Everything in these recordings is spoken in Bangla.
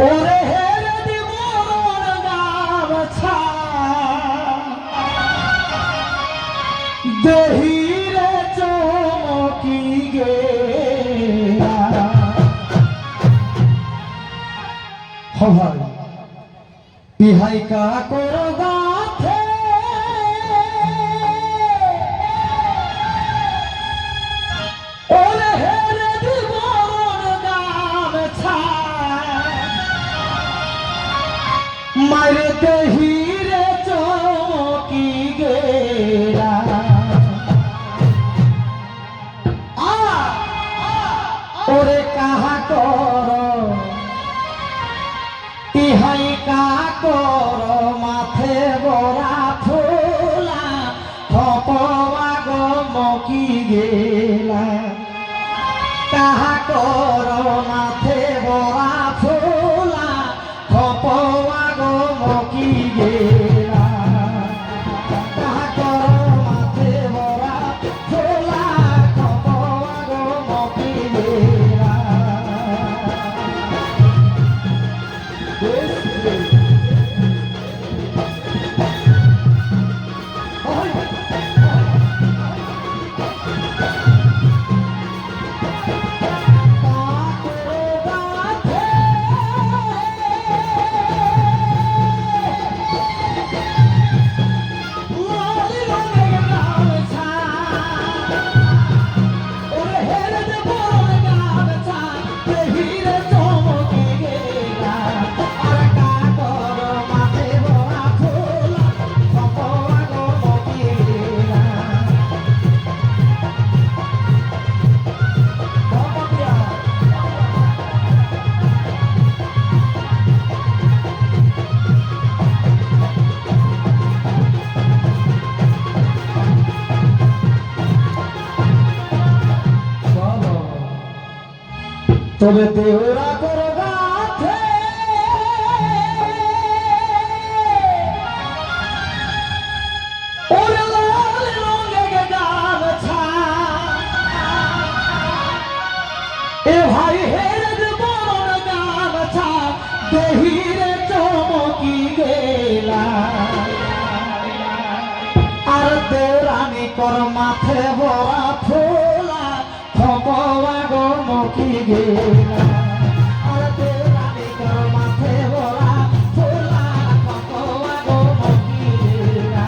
ওরে হেরে দিব গামছা দেহিরে চমকি গেলা হয় ইহাই কা কর গাথে ওরে হেরে দিব গামছা মারে দেহিরে চমকি গেলা ওরে কাহা কর ইহাই কা কর মাথে বরা ফুলা খপবা গমকি গেলা কাহা কর মাথে বরা ফুলা খপবা গমকি গেলা কাহা কর মাথে বরা ফুলা খপবা গমকি গেলা তবে দেওরা করে গাথে ওরে লাল রঙের গামছা এ ভাই হেরে বড় গামছা দেহিরে চমকি গেলা আর দেওরানি কর মাথে বড়া ফোলা খপবা গমকি গেলা আর দেওরানি কর মাথে বড়া ফোলা খপবা গমকি গেলা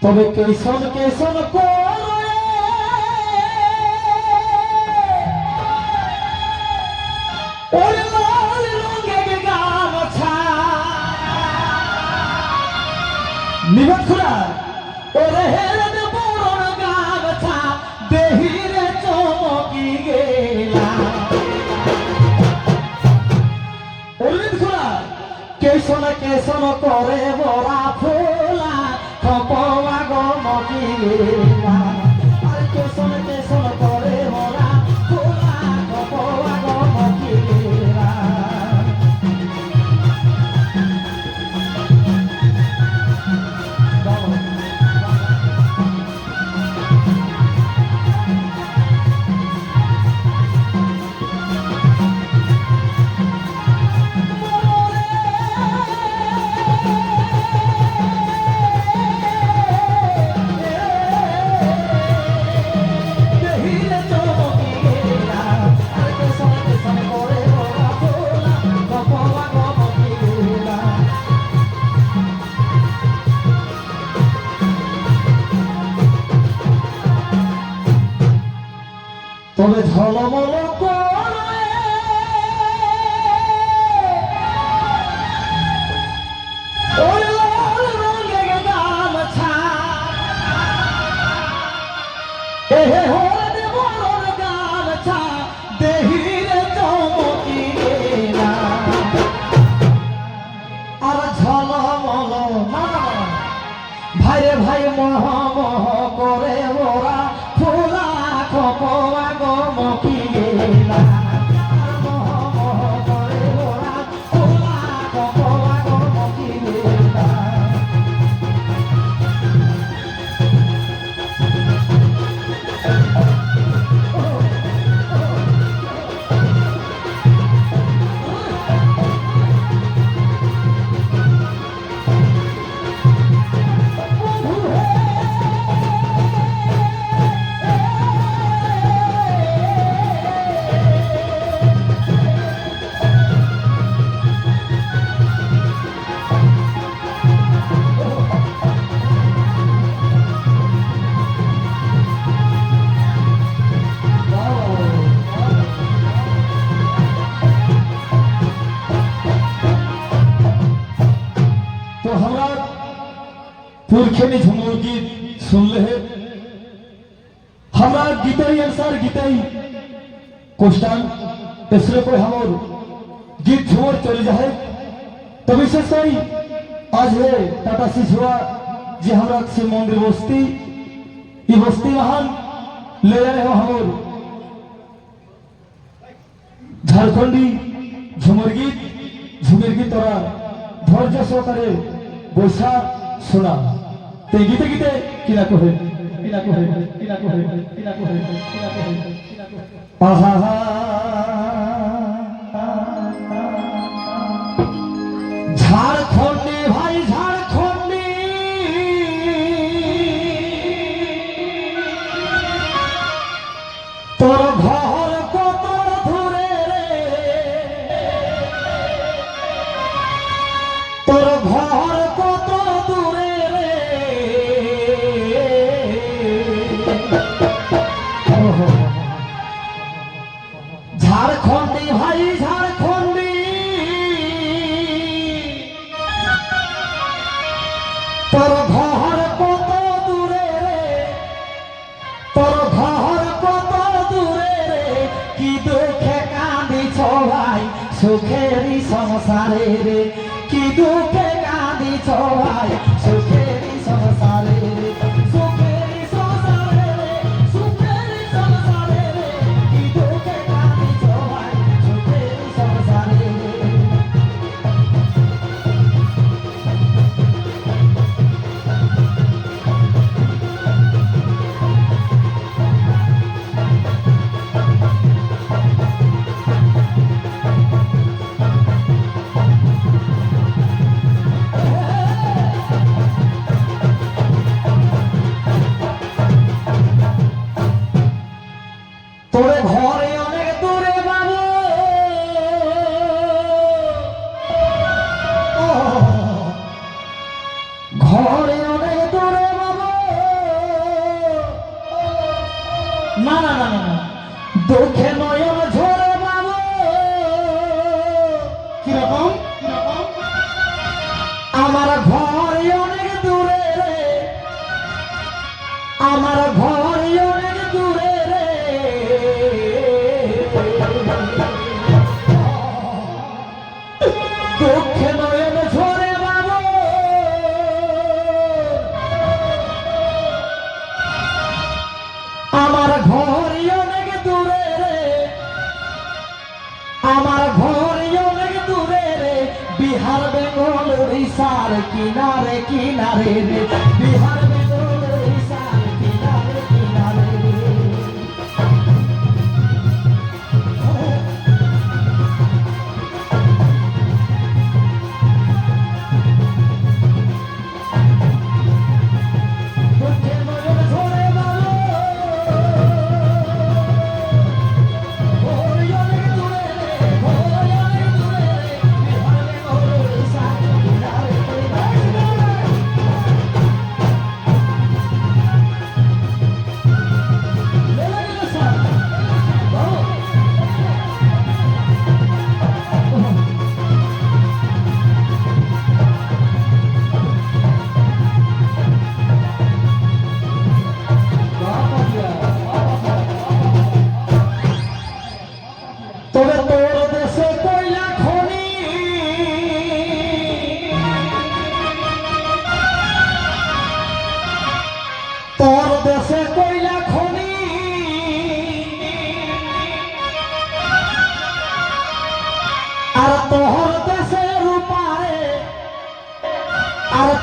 তবে কেশন কেশন করে ওরে লাল রঙের গামছা নিবাদ খুলা ওরে হেরে বড় গামছা দেহিরে চমকি গেলা ওরে খুলা কেশন কেশন করে বড়া ফোলা খপবা গমকি গেলা আর কেশন কেশন করে বড়া ফোলা খপবা গমকি গেলা তবে ঝলমল করে ওই লাল রঙের গামছা এহে হরে বরণ গামছা দেহিরে চমকিলা আর ঝলমল ভাইরে ভাই মহ মহ করে ওরা ফুলা খোয়া গমকি গেলা মহ মহ করে ওরা ফুলা খোয়া গমকি গেলা तो हमरा पुरखे ने झुमर गीत सुन ले हमरा गीतई अनुसार गीतई क्वेश्चन इसलिए कोई हमर गीत झुमर चले जाए तभी से सही आज है टाटा सिसुआ जी हमरा से मंदिर बस्ती ये बस्ती महान ले रहे हो हमर झारखंडी झुमर गीत तोरा धैर्य सहकारे বৈশা শোনা তে গীতে গীতে কিনা কহে আহা ঝাড়খণ্ডে ভাই ঝাড়খণ্ডে তোর ঘর কত দূরে রে তোর ঘর ঝাড়খণ্ডী ভাই ঝাড়খণ্ডী তোর ঘর কত দূরে রে তোর ঘর কত দূরে রে কি দুঃখে কাঁদিছ ভাই সুখেরই সংসারে রে কি দুঃখে কাঁদিছ ভাই সুখেরই সংসারে রে সুখেরই সংসারে রে সুখেরই সংসারে রে কি দুঃখে কাঁদিছ ভাই সুখেরই সংসারে রে তোরে ঘরে অনেক দূরে বাবু ঘরে অনেক দূরে বাবু না না না না দুঃখে নয়ন ঝরে বাবু কিরকম আমার ঘরে অনেক দূরে রে আমার ঘরে অনেক দূরে রে দুঃখে নয়ন ঝরে বাবু আমার ঘরে অনেক দূরে রে আমার ঘরে অনেক দূরে রে বিহার বেঙ্গল উড়িষ্যার কিনারে কিনারে রে বিহার বেঙ্গল উড়িষ্যার কিনারে কিনারে রে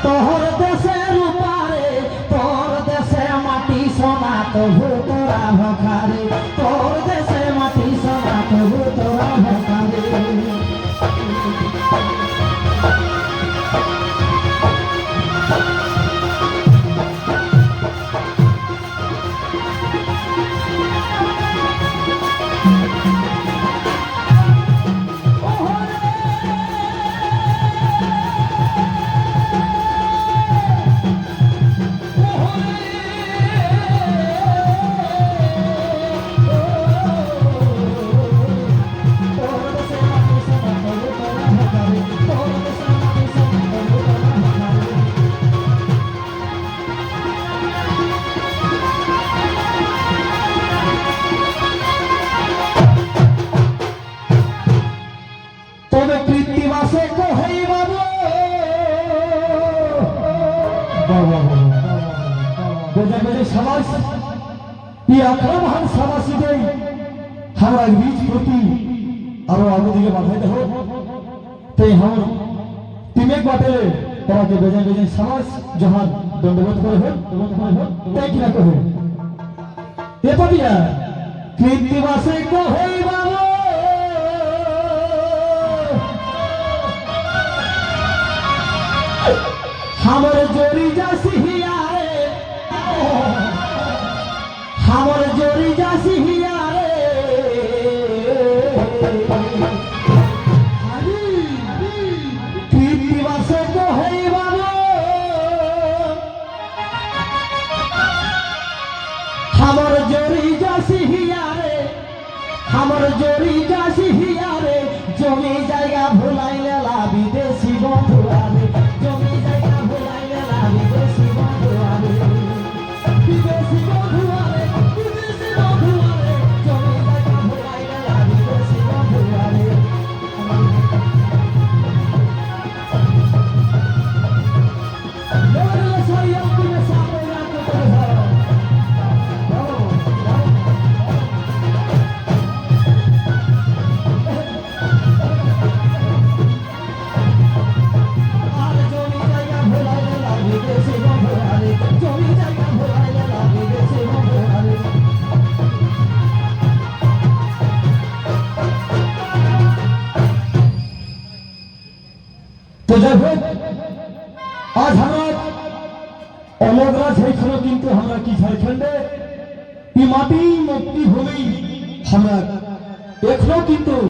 তোর দেশের উপারে তোর দেশে মাটি সোনা তবু তোরা ভখারে তোর দেশে মাটি সোনা তবু তোরা ভখারে তবে কৃত্তিবাসে কহেই বাবু বেজে বেজে সমাজ ই আক্রমণ সমাসী দেই আমরা বীজ প্রতি আরো আগে দিকে বাধাইতে হোক তাই हम তিমেক বাটে তাকে বেজে বেজে সমাজ জহান দণ্ডবোধ করে হোক তাই কিনা কহে এ পাবিয়া কৃত্তিবাসে কহেই বাবু हमर जोरी जासी हियारे हमर जोरी जासी हियारे कृत्तिवासे को है बाबू हमर जोरी जासी हियारे हमर जोरी जासी हियारे जमी जायगा भुलाइले ला विदेशी बंधुआरे जमी जायगा তো যাই হোক আজ আমরা অমররা সেইখানে কিন্তু আমরা কি ঝাড়খণ্ডে এই মাটি মুক্তি হলেই আমরা এখনো কিন্তু